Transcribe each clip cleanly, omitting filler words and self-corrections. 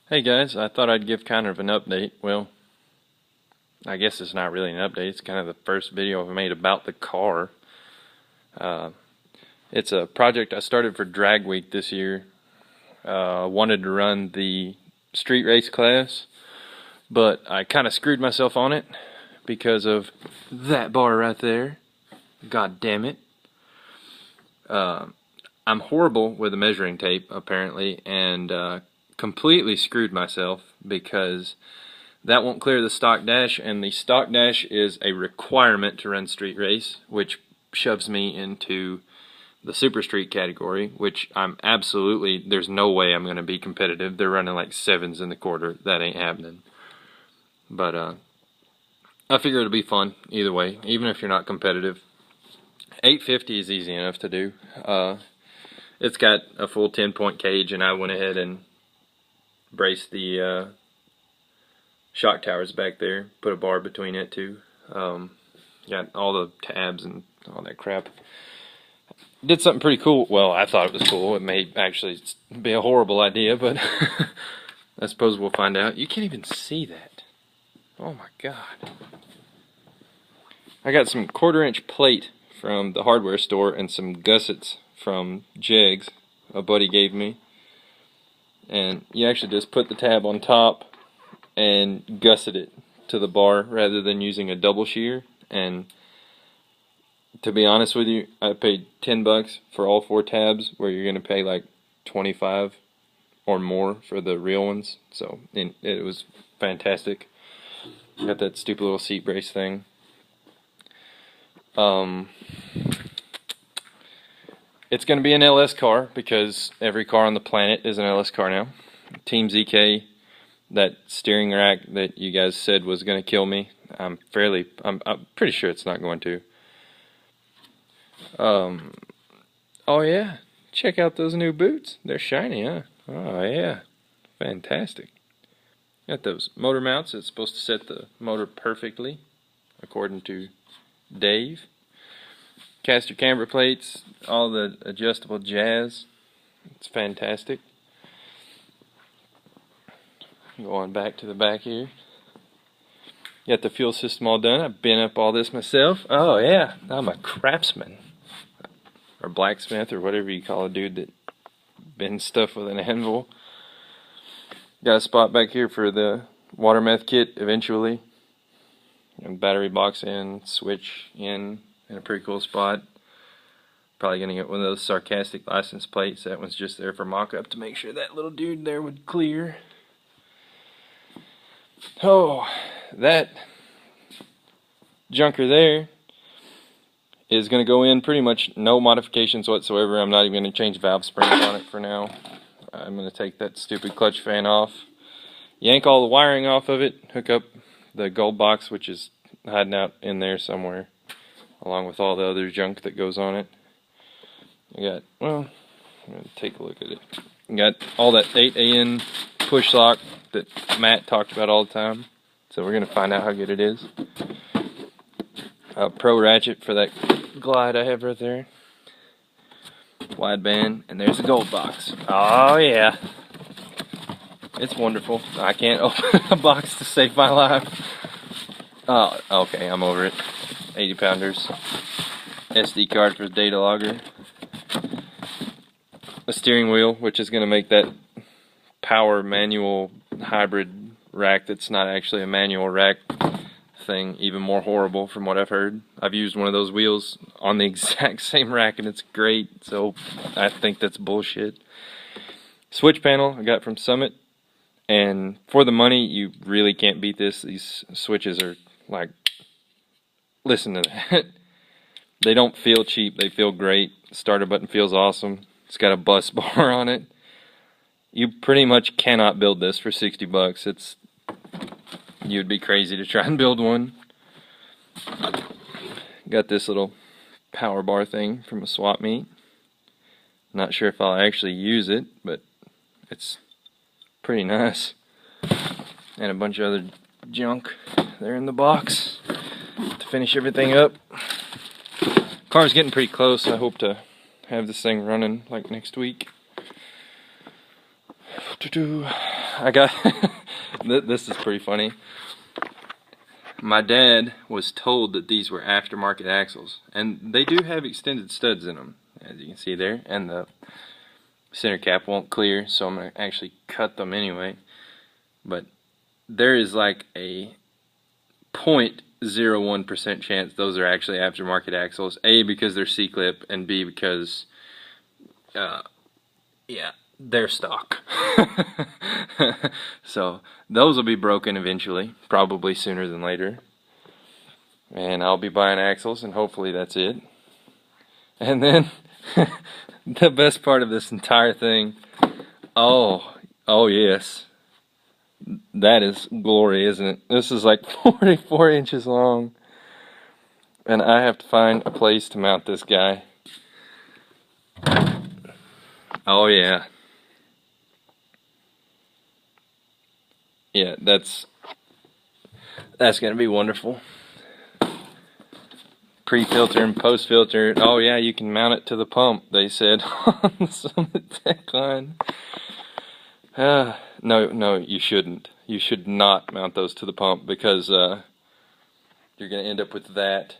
Hey guys, I thought I'd give kind of an update. Well, I guess it's not really an update. It's kind of the first video I've made about the car. Uh, it's a project I started for Drag Week this year. Wanted to run the street race class, but I kind of screwed myself on it because of that bar right there. God damn it. I'm horrible with a measuring tape, apparently, and completely screwed myself because that won't clear the stock dash, and the stock dash is a requirement to run street race, which shoves me into the super street category, which there's no way I'm going to be competitive. They're running like 7s in the quarter. That ain't happening. But I figure it'll be fun either way, even if you're not competitive. 850 is easy enough to do. It's got a full 10-point cage, and I went ahead and braced the shock towers back there, put a bar between it too. Got all the tabs and all that crap. Did something pretty cool. Well, I thought it was cool. It may actually be a horrible idea, but I suppose we'll find out. You can't even see that. Oh my god. I got some 1/4-inch plate from the hardware store and some gussets from Jegs a buddy gave me. And you actually just put the tab on top and gusset it to the bar rather than using a double shear. And to be honest with you, I paid $10 for all 4 tabs, where you're going to pay like 25 or more for the real ones. So it was fantastic. Got that stupid little seat brace thing. It's going to be an LS car because every car on the planet is an LS car now. Team ZK, that steering rack that you guys said was going to kill me, I'm pretty sure it's not going to. Oh yeah, check out those new boots. They're shiny, huh? Oh yeah, fantastic. Got those motor mounts. It's supposed to set the motor perfectly, according to Dave. Caster camber plates, all the adjustable jazz. It's fantastic. Going back to the back here. Got the fuel system all done. I've been up all this myself. Oh yeah, I'm a craftsman. Or blacksmith, or whatever you call a dude that bends stuff with an anvil. Got a spot back here for the water meth kit eventually. And battery box in, switch in a pretty cool spot. Probably gonna get one of those sarcastic license plates. That one's just there for mock-up to make sure that little dude there would clear. Oh, that junker there is going to go in pretty much no modifications whatsoever. I'm not even going to change valve springs on it for now. I'm going to take that stupid clutch fan off, yank all the wiring off of it, hook up the gold box, which is hiding out in there somewhere, along with all the other junk that goes on it. I'm going to take a look at it. Got all that 8AN push lock that Matt talked about all the time. So we're going to find out how good it is. Pro ratchet for that glide I have right there. Wideband, and there's the gold box. Oh yeah. It's wonderful. I can't open a box to save my life. Oh, okay, I'm over it. 80 pounders. SD card for the data logger. A steering wheel, which is going to make that power manual hybrid rack that's not actually a manual rack thing even more horrible from what I've heard. I've used one of those wheels on the exact same rack and it's great, so I think that's bullshit. Switch panel I got from Summit, and for the money you really can't beat this. These switches are like, listen to that. They don't feel cheap, they feel great. Starter button feels awesome. It's got a bus bar on it. You pretty much cannot build this for $60. You'd be crazy to try and build one. Got this little power bar thing from a swap meet. Not sure if I'll actually use it, but it's pretty nice. And a bunch of other junk there in the box to finish everything up. Car's getting pretty close. I hope to have this thing running like next week. I got this is pretty funny. My dad was told that these were aftermarket axles, and they do have extended studs in them, as you can see there, and the center cap won't clear, so I'm going to actually cut them anyway. But there is like a 0.01% chance those are actually aftermarket axles. A, because they're C-clip, and B, because yeah, they're stock. So those will be broken eventually, probably sooner than later, and I'll be buying axles, and hopefully that's it. And then the best part of this entire thing, oh yes, that is glory, isn't it? This is like 44 inches long, and I have to find a place to mount this guy. Oh yeah. Yeah, that's gonna be wonderful. Pre-filter and post-filter. Oh yeah, you can mount it to the pump, they said on the Summit Tech line. No, you shouldn't. You should not mount those to the pump, because you're gonna end up with that.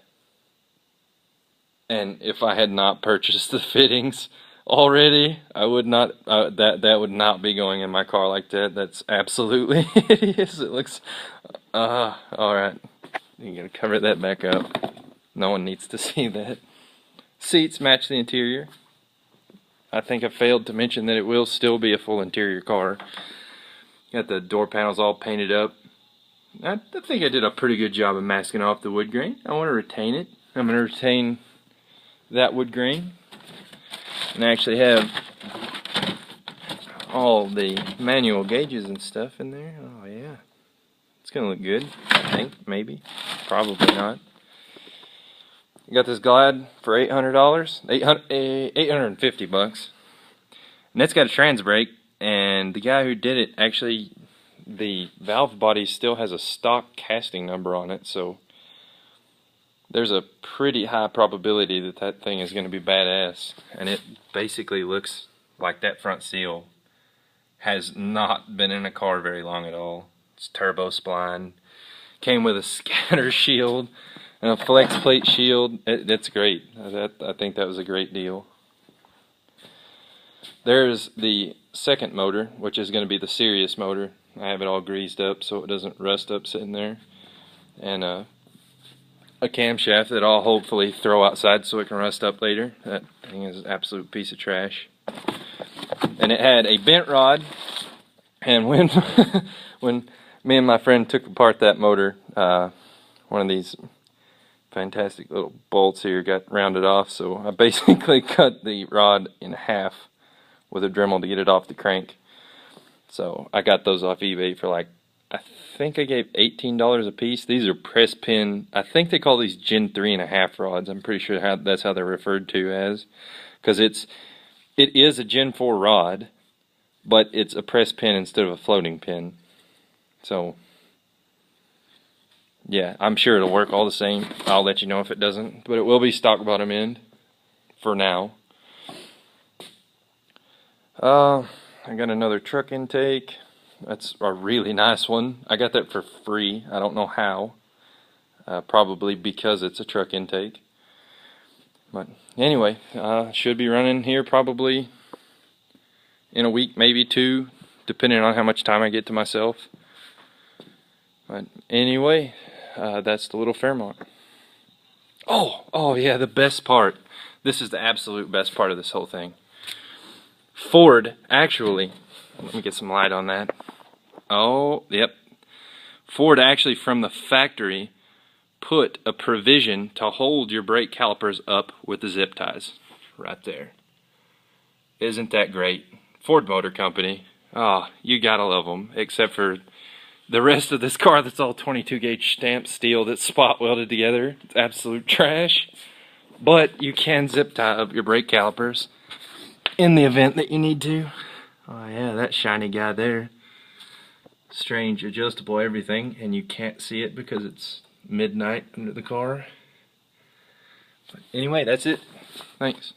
And if I had not purchased the fittings already, I would not. That would not be going in my car like that. That's absolutely hideous. It looks. All right, you gotta cover that back up. No one needs to see that. Seats match the interior. I think I failed to mention that it will still be a full interior car. Got the door panels all painted up. I think I did a pretty good job of masking off the wood grain. I want to retain it. I'm going to retain that wood grain, and I actually have all the manual gauges and stuff in there. Oh yeah, it's gonna look good. I think, maybe, probably not. I got this Glide for $800, 850 bucks, and it's got a trans brake. And the guy who did it, actually, the valve body still has a stock casting number on it, so there's a pretty high probability that that thing is going to be badass. And it basically looks like that front seal has not been in a car very long at all. It's turbo spline, came with a scatter shield and a flex plate shield. That's great. I think that was a great deal. There's the second motor, which is going to be the Sirius motor. I have it all greased up so it doesn't rust up sitting there, and a camshaft that I'll hopefully throw outside so it can rust up later. That thing is an absolute piece of trash. And it had a bent rod, and when when me and my friend took apart that motor, one of these fantastic little bolts here got rounded off, so I basically cut the rod in half with a Dremel to get it off the crank. So I got those off eBay for like, I think I gave $18 a piece. These are press pin. I think they call these Gen 3.5 rods. I'm pretty sure that's how they're referred to as, because it is a Gen 4 rod, but it's a press pin instead of a floating pin. So yeah, I'm sure it'll work all the same. I'll let you know if it doesn't, but it will be stock bottom end for now. I got another truck intake. That's a really nice one. I got that for free. I don't know how. Probably because it's a truck intake. But anyway, should be running here probably in a week, maybe two, depending on how much time I get to myself. But anyway, that's the little Fairmont. Oh yeah, the best part. This is the absolute best part of this whole thing. Ford, actually, let me get some light on that. Oh, yep. Ford actually, from the factory, put a provision to hold your brake calipers up with the zip ties. Right there. Isn't that great? Ford Motor Company. Oh, you gotta love them. Except for the rest of this car that's all 22 gauge stamped steel that's spot welded together. It's absolute trash. But you can zip tie up your brake calipers in the event that you need to. Oh yeah, that shiny guy there. Strange adjustable everything, and you can't see it because it's midnight under the car. But anyway, that's it. Thanks.